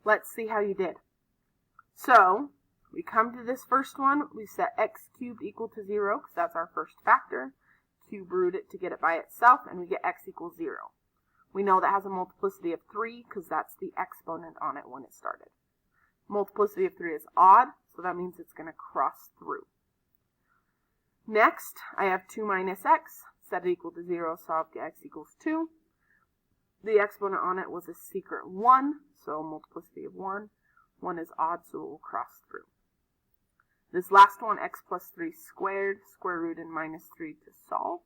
let's see how you did. So we come to this first one. We set x cubed equal to 0 because that's our first factor. Cube root it to get it by itself, and we get x equals 0. We know that has a multiplicity of 3 because that's the exponent on it when it started. Multiplicity of 3 is odd, so that means it's going to cross through. Next, I have 2 minus x, set it equal to 0, solve get x equals 2. The exponent on it was a secret 1, so multiplicity of 1. 1 is odd, so it will cross through. This last one, x plus 3 squared, square root and minus 3 to solve.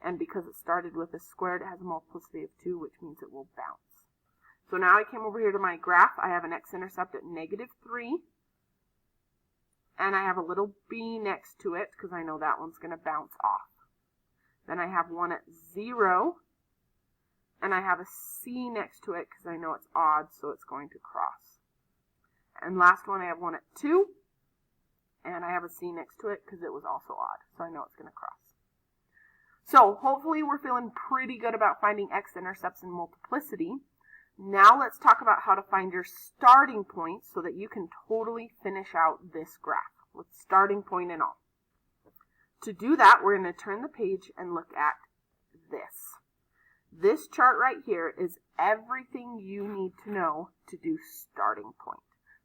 And because it started with a squared, it has a multiplicity of 2, which means it will bounce. So now I came over here to my graph. I have an x-intercept at -3. And I have a little b next to it because I know that one's going to bounce off. Then I have one at 0. And I have a c next to it because I know it's odd, so it's going to cross. And last one, I have one at 2. And I have a c next to it because it was also odd, so I know it's going to cross. So hopefully we're feeling pretty good about finding x-intercepts in multiplicity. Now let's talk about how to find your starting point so that you can totally finish out this graph with starting point and all. To do that, we're going to turn the page and look at this. This chart right here is everything you need to know to do starting point.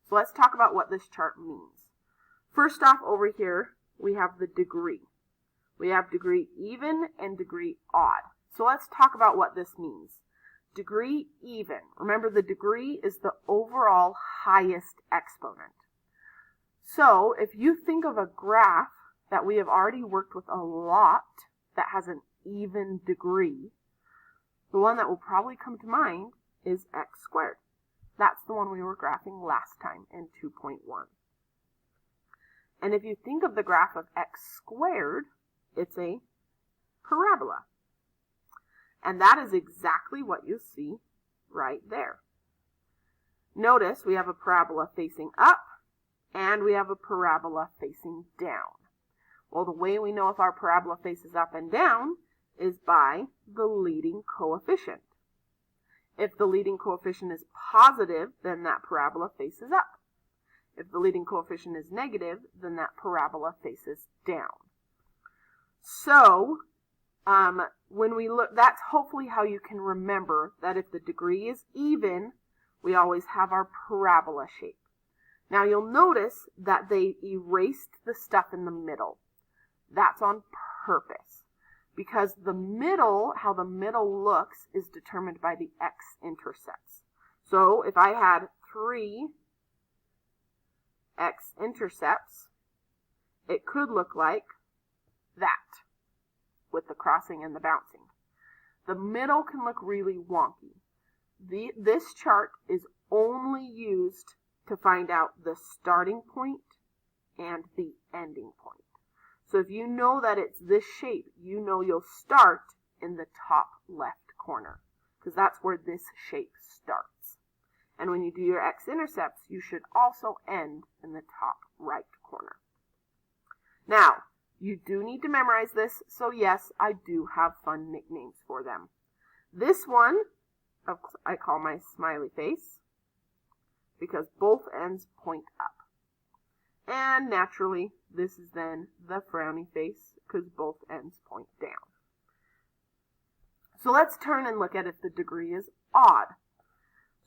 So let's talk about what this chart means. First off, over here, we have the degree. We have degree even and degree odd. So let's talk about what this means. Degree even. Remember, the degree is the overall highest exponent. So if you think of a graph that we have already worked with a lot that has an even degree, the one that will probably come to mind is x squared. That's the one we were graphing last time in 2.1. And if you think of the graph of x squared, it's a parabola. And that is exactly what you see right there. Notice we have a parabola facing up and we have a parabola facing down. Well, the way we know if our parabola faces up and down is by the leading coefficient. If the leading coefficient is positive, then that parabola faces up. If the leading coefficient is negative, then that parabola faces down. So, when we look, that's hopefully how you can remember that if the degree is even, we always have our parabola shape. Now you'll notice that they erased the stuff in the middle. That's on purpose, because the middle, how the middle looks, is determined by the x-intercepts. So if I had 3 x-intercepts, it could look like that, with the crossing and the bouncing. The middle can look really wonky. This chart is only used to find out the starting point and the ending point. So if you know that it's this shape, you know you'll start in the top left corner, because that's where this shape starts. And when you do your x-intercepts, you should also end in the top right corner. Now, you do need to memorize this, so yes, I do have fun nicknames for them. This one, I call my smiley face, because both ends point up. And naturally, this is then the frowny face, because both ends point down. So let's turn and look at if the degree is odd.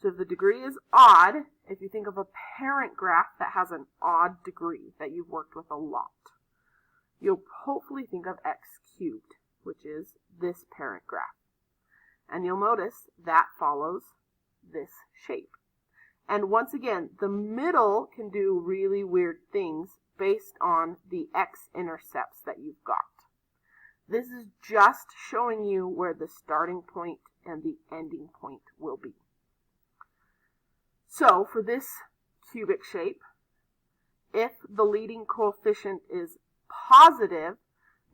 So if the degree is odd, if you think of a parent graph that has an odd degree that you've worked with a lot, you'll hopefully think of x cubed, which is this parent graph. And you'll notice that follows this shape. And once again, the middle can do really weird things based on the x-intercepts that you've got. This is just showing you where the starting point and the ending point will be. So for this cubic shape, if the leading coefficient is positive,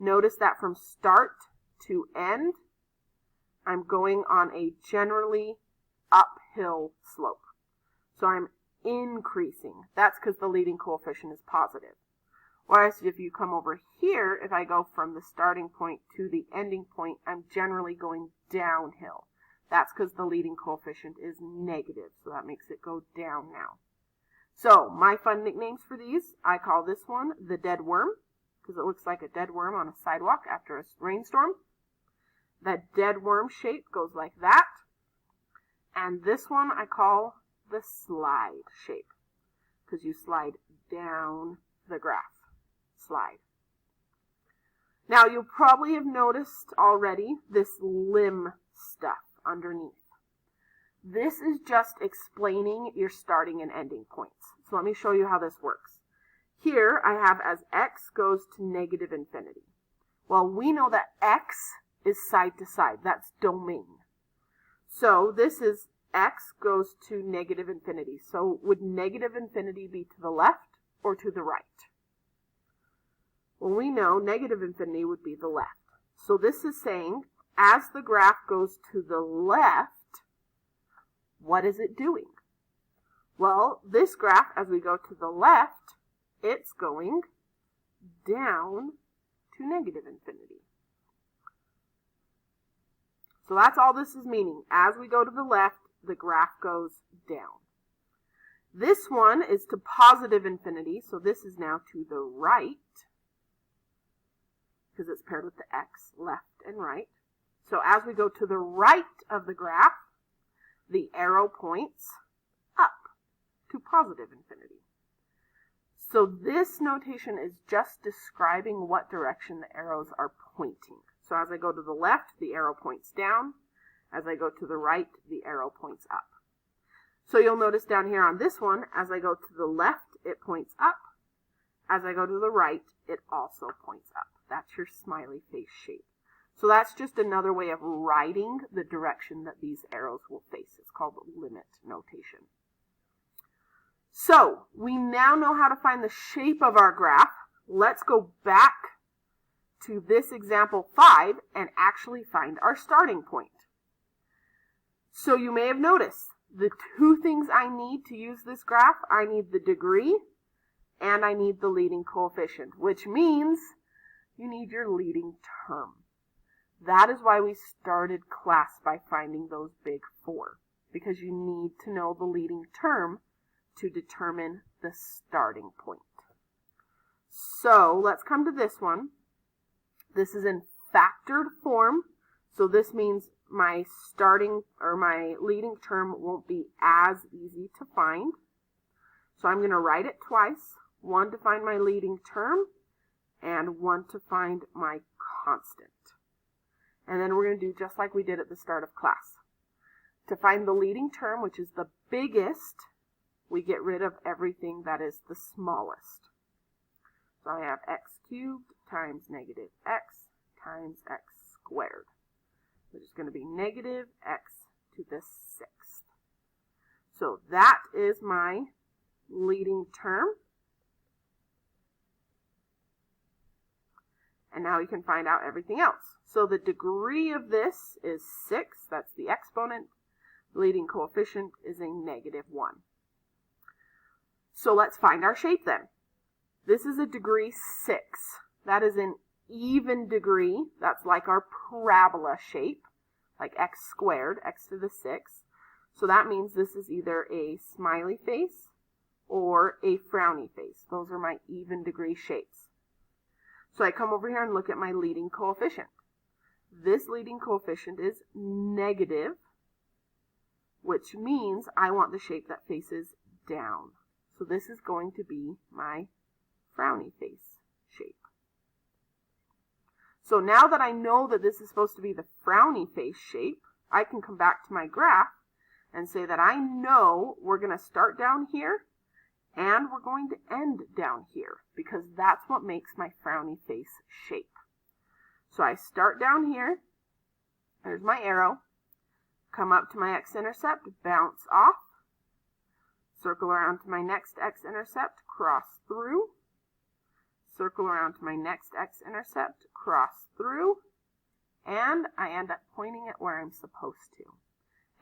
notice that from start to end, I'm going on a generally uphill slope. So I'm increasing. That's because the leading coefficient is positive. Whereas if you come over here, if I go from the starting point to the ending point, I'm generally going downhill. That's because the leading coefficient is negative, so that makes it go down now. So my fun nicknames for these, I call this one the dead worm, because it looks like a dead worm on a sidewalk after a rainstorm. That dead worm shape goes like that. And this one I call the slide shape, because you slide down the graph. Slide. Now you'll probably have noticed already this limb stuff underneath. This is just explaining your starting and ending points. So let me show you how this works. Here I have as x goes to negative infinity. Well, we know that x is side to side. That's domain. So this is x goes to negative infinity. So would negative infinity be to the left or to the right? Well, we know negative infinity would be the left. So this is saying as the graph goes to the left, what is it doing? Well, this graph, as we go to the left, it's going down to negative infinity. So that's all this is meaning. As we go to the left, the graph goes down. This one is to positive infinity, so this is now to the right, because it's paired with the x, left and right. So as we go to the right of the graph, the arrow points up to positive infinity. So this notation is just describing what direction the arrows are pointing. So as I go to the left, the arrow points down. As I go to the right, the arrow points up. So you'll notice down here on this one, as I go to the left, it points up. As I go to the right, it also points up. That's your smiley face shape. So that's just another way of writing the direction that these arrows will face. It's called limit notation. So we now know how to find the shape of our graph. Let's go back to this example 5 and actually find our starting point. So you may have noticed the two things I need to use this graph. I need the degree and I need the leading coefficient, which means you need your leading term. That is why we started class by finding those big four, because you need to know the leading term to determine the starting point. So let's come to this one. This is in factored form, so this means my starting or my leading term won't be as easy to find. So I'm going to write it twice, one to find my leading term and one to find my constant. And then we're going to do just like we did at the start of class. To find the leading term, which is the biggest, we get rid of everything that is the smallest. So I have x cubed times negative x times x squared, which is going to be negative x to the sixth. So that is my leading term. And now we can find out everything else. So the degree of this is 6. That's the exponent. The leading coefficient is a negative 1. So let's find our shape then. This is a degree 6. That is an even degree. That's like our parabola shape, like x squared, x to the 6th. So that means this is either a smiley face or a frowny face. Those are my even degree shapes. So I come over here and look at my leading coefficient. This leading coefficient is negative, which means I want the shape that faces down. So this is going to be my frowny face shape. So now that I know that this is supposed to be the frowny face shape, I can come back to my graph and say that I know we're going to start down here and we're going to end down here, because that's what makes my frowny face shape. So I start down here, there's my arrow, come up to my x-intercept, bounce off, circle around to my next x-intercept, cross through, circle around to my next x-intercept, cross through, and I end up pointing it where I'm supposed to.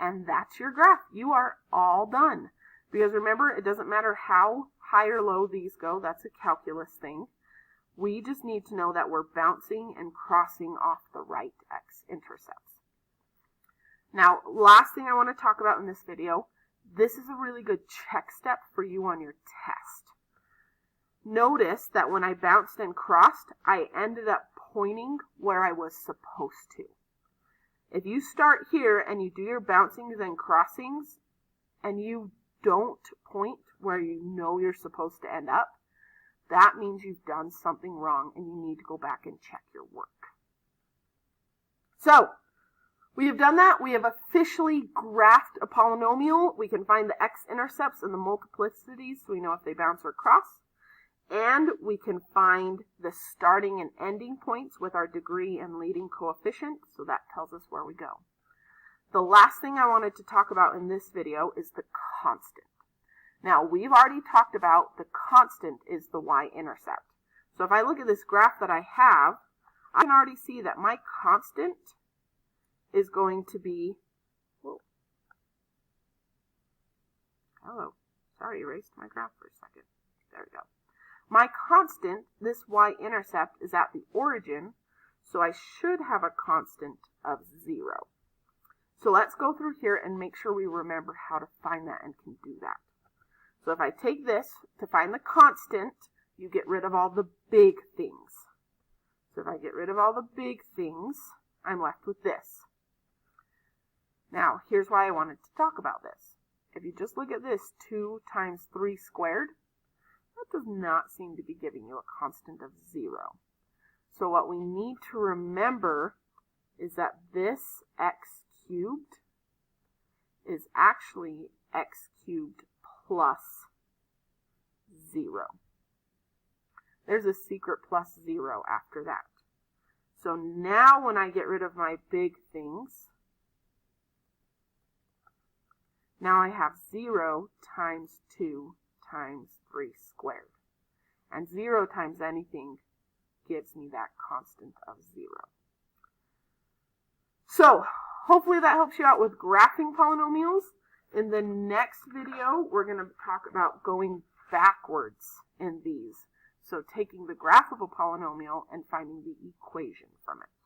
And that's your graph. You are all done. Because remember, it doesn't matter how high or low these go. That's a calculus thing. We just need to know that we're bouncing and crossing off the right x-intercepts. Now, last thing I want to talk about in this video, this is a really good check step for you on your test. Notice that when I bounced and crossed, I ended up pointing where I was supposed to. If you start here and you do your bouncings and crossings and you don't point where you know you're supposed to end up, that means you've done something wrong and you need to go back and check your work. So, we have done that. We have officially graphed a polynomial. We can find the x-intercepts and the multiplicities so we know if they bounce or cross. And we can find the starting and ending points with our degree and leading coefficient, so that tells us where we go. The last thing I wanted to talk about in this video is the constant. Now, we've already talked about the constant is the y-intercept. So if I look at this graph that I have, I can already see that my constant is going to be, sorry, erased my graph for a second. There we go. My constant, this y-intercept, is at the origin, so I should have a constant of 0. So let's go through here and make sure we remember how to find that and can do that. So if I take this, to find the constant, you get rid of all the big things. So if I get rid of all the big things, I'm left with this. Now, here's why I wanted to talk about this. If you just look at this, 2 times 3 squared, that does not seem to be giving you a constant of 0. So what we need to remember is that this x cubed is actually x cubed plus 0. There's a secret plus 0 after that. So now when I get rid of my big things, now I have 0 times 2 times 3 squared. And 0 times anything gives me that constant of 0. So, hopefully that helps you out with graphing polynomials. In the next video, we're going to talk about going backwards in these. So taking the graph of a polynomial and finding the equation from it.